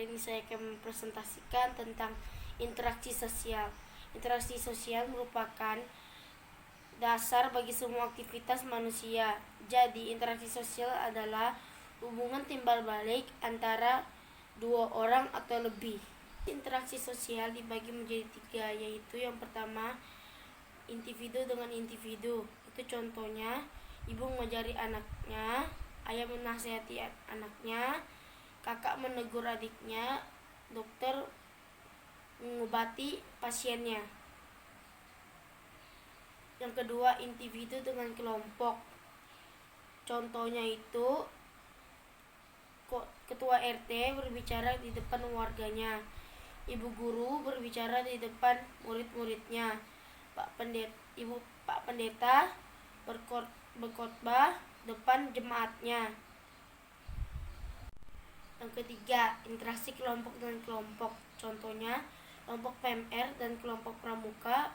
Kali ini saya akan mempresentasikan tentang interaksi sosial. Interaksi sosial merupakan dasar bagi semua aktivitas manusia. Jadi, interaksi sosial adalah hubungan timbal balik antara dua orang atau lebih. Interaksi sosial dibagi menjadi tiga, yaitu yang pertama, individu dengan individu. Itu contohnya, ibu mengajari anaknya, ayah menasihati anaknya, kakak menegur adiknya, dokter mengobati pasiennya. Yang kedua, individu dengan kelompok. Contohnya itu, ketua RT berbicara di depan warganya, ibu guru berbicara di depan murid-muridnya, Pak Pendeta berkhotbah depan jemaatnya. Yang ketiga, interaksi kelompok dengan kelompok. Contohnya, kelompok PMR dan kelompok pramuka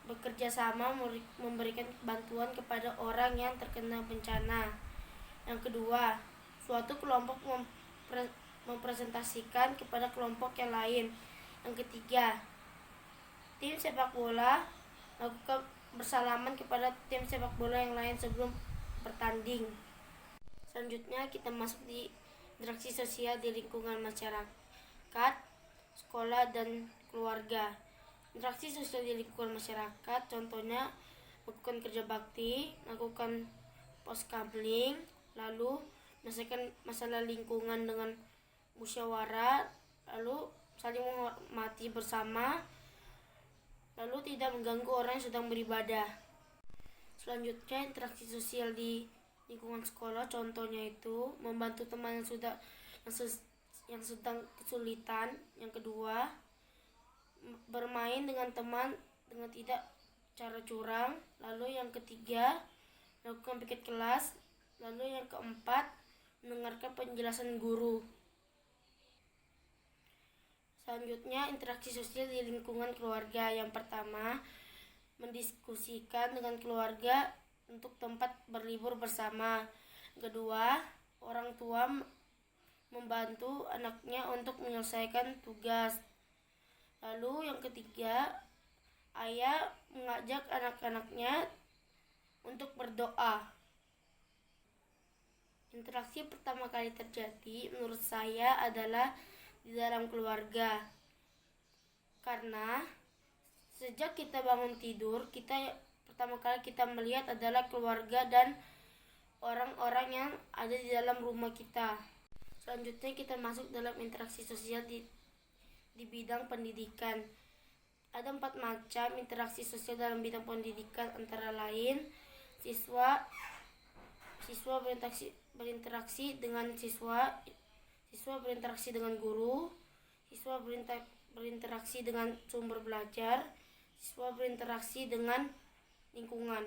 bekerja sama memberikan bantuan kepada orang yang terkena bencana. Yang kedua, suatu kelompok mempresentasikan kepada kelompok yang lain. Yang ketiga, tim sepak bola melakukan bersalaman kepada tim sepak bola yang lain sebelum bertanding. Selanjutnya kita masuk di interaksi sosial di lingkungan masyarakat, sekolah, dan keluarga. Interaksi sosial di lingkungan masyarakat contohnya melakukan kerja bakti, melakukan poskabling, lalu menyelesaikan masalah lingkungan dengan musyawarah, lalu saling menghormati bersama, lalu tidak mengganggu orang yang sedang beribadah. Selanjutnya, interaksi sosial di lingkungan sekolah contohnya itu membantu teman yang sedang kesulitan. Yang kedua, bermain dengan teman dengan tidak cara curang. Lalu yang ketiga, melakukan piket kelas. Lalu yang keempat, mendengarkan penjelasan guru. Selanjutnya, interaksi sosial di lingkungan keluarga. Yang pertama, mendiskusikan dengan keluarga untuk tempat berlibur bersama. Kedua, orang tua membantu anaknya untuk menyelesaikan tugas. Lalu yang ketiga, ayah mengajak anak-anaknya untuk berdoa. Interaksi pertama kali terjadi menurut saya adalah di dalam keluarga. Karena sejak kita bangun tidur, pertama kali kita melihat adalah keluarga dan orang-orang yang ada di dalam rumah kita. Selanjutnya kita masuk dalam interaksi sosial di bidang pendidikan. Ada 4 macam interaksi sosial dalam bidang pendidikan, antara lain siswa berinteraksi dengan siswa berinteraksi dengan guru, siswa berinteraksi dengan sumber belajar, siswa berinteraksi dengan lingkungan.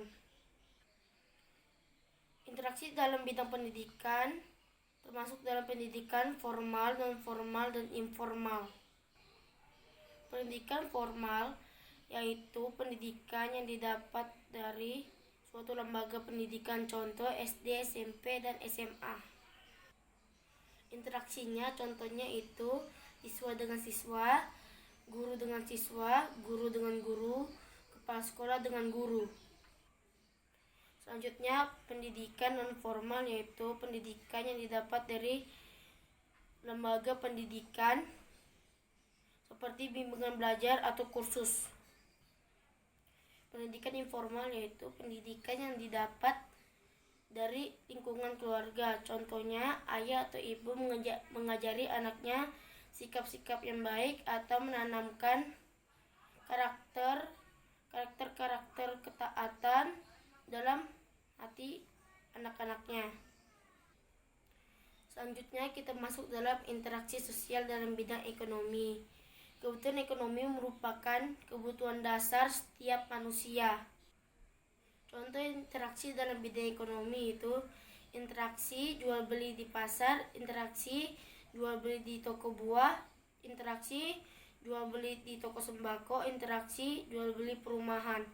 Interaksi dalam bidang pendidikan termasuk dalam pendidikan formal, non-formal, dan informal. Pendidikan formal yaitu pendidikan yang didapat dari suatu lembaga pendidikan, contoh SD, SMP, dan SMA. Interaksinya contohnya itu siswa dengan siswa, guru dengan siswa, guru dengan guru, kepala sekolah dengan guru. Selanjutnya, pendidikan non-formal yaitu pendidikan yang didapat dari lembaga pendidikan seperti bimbingan belajar atau kursus. Pendidikan informal yaitu pendidikan yang didapat dari lingkungan keluarga. Contohnya, ayah atau ibu mengajari anaknya sikap-sikap yang baik atau menanamkan karakter ketaatan dalam hati anak-anaknya. Selanjutnya kita masuk dalam interaksi sosial dalam bidang ekonomi. Kebutuhan ekonomi merupakan kebutuhan dasar setiap manusia. Contoh interaksi dalam bidang ekonomi itu interaksi jual beli di pasar, interaksi jual beli di toko buah, interaksi jual beli di toko sembako, interaksi jual beli perumahan.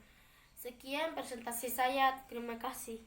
Sekian presentasi saya, terima kasih.